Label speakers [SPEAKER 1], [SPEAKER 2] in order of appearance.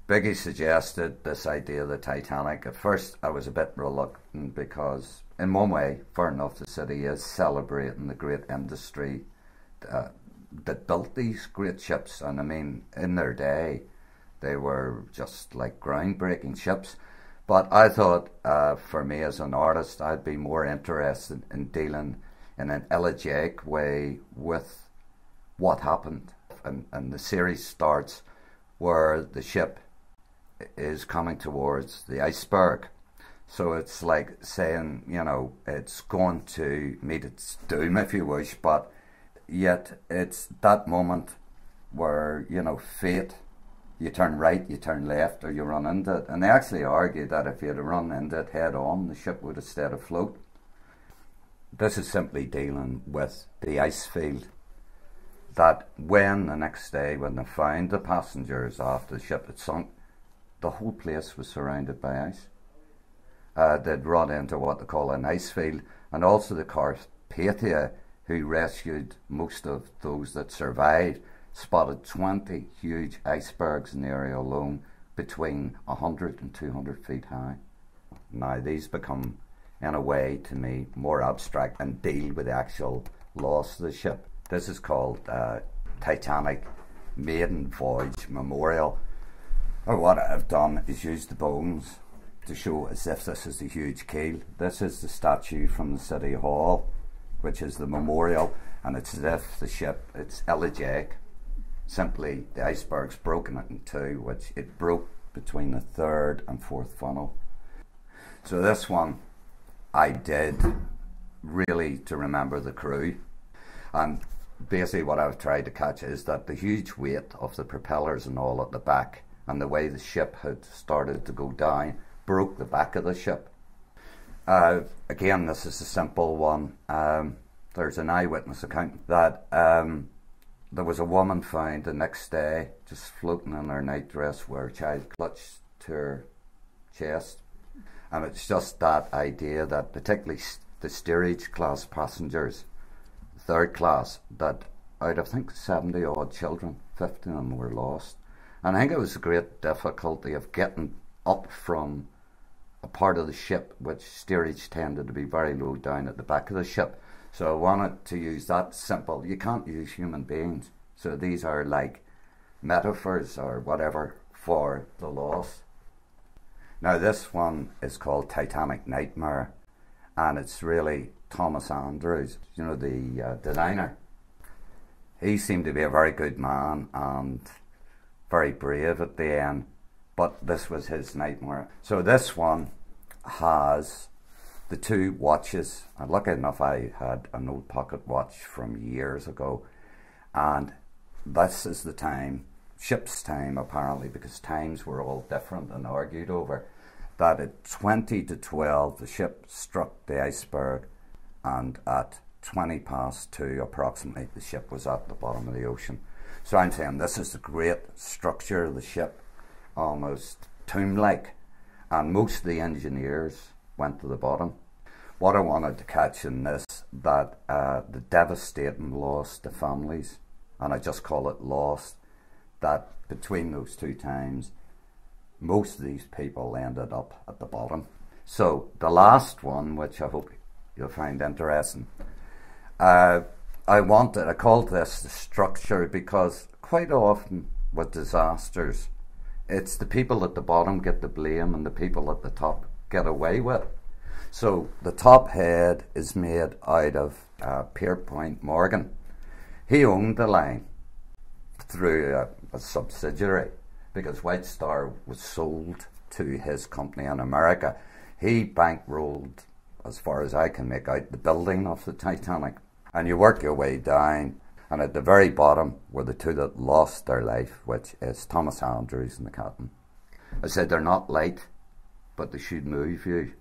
[SPEAKER 1] Biggie suggested this idea of the Titanic. At first I was a bit reluctant because in one way, fair enough, the city is celebrating the great industry that built these great ships, and I mean in their day they were just like groundbreaking ships. But I thought for me as an artist I'd be more interested in dealing in an elegiac way with what happened. And the series starts where the ship is coming towards the iceberg. So it's like saying, you know, it's going to meet its doom, if you wish, but yet it's that moment where, you know, fate, you turn right, you turn left, or you run into it. And they actually argue that if you had run into it head on, the ship would have stayed afloat. This is simply dealing with the ice field, that when the next day, when they found the passengers after the ship had sunk, the whole place was surrounded by ice. They'd run into what they call an ice field, and also the Carpathia, who rescued most of those that survived, spotted 20 huge icebergs in the area alone, between 100 and 200 feet high. Now these become, in a way, to me, more abstract and deal with the actual loss of the ship. This is called Titanic Maiden Voyage Memorial. Or what I've done is use the bones to show as if this is the huge keel. This is the statue from the City Hall, which is the memorial, and it's as if the ship, it's elegiac. Simply, the iceberg's broken it in two, which it broke between the third and fourth funnel. So this one I did really to remember the crew. And basically what I've tried to catch is that the huge weight of the propellers and all at the back, and the way the ship had started to go down, broke the back of the ship. Again, this is a simple one. There's an eyewitness account that there was a woman found the next day just floating in her nightdress with her child clutched to her chest. And it's just that idea that particularly the steerage class passengers, third class, that out of I think 70 odd children, 50 of them were lost. And I think it was a great difficulty of getting up from a part of the ship which steerage tended to be very low down at the back of the ship. So I wanted to use that simple, you can't use human beings, so these are like metaphors or whatever for the loss. Now this one is called Titanic Nightmare, and it's really Thomas Andrews, you know, the designer. He seemed to be a very good man and very brave at the end, but this was his nightmare. So this one has the two watches, and lucky enough I had an old pocket watch from years ago, and this is the time, ship's time apparently, because times were all different and argued over, that at 20 to 12 the ship struck the iceberg, and at 20 past 2 approximately the ship was at the bottom of the ocean. So I'm saying this is the great structure of the ship, almost tomb-like, and most of the engineers went to the bottom. What I wanted to catch in this, that the devastating loss to families, and I just call it loss, that between those two times most of these people ended up at the bottom. So the last one, which I hope you'll find interesting, I called this the structure, because quite often with disasters it's the people at the bottom get the blame and the people at the top get away with it. So the top head is made out of Pierpoint Morgan. He owned the line through a subsidiary, because White Star was sold to his company in America. He bankrolled, as far as I can make out, the building of the Titanic. And you work your way down, and at the very bottom were the two that lost their life, which is Thomas Andrews and the captain. I said they're not light, but they should move you.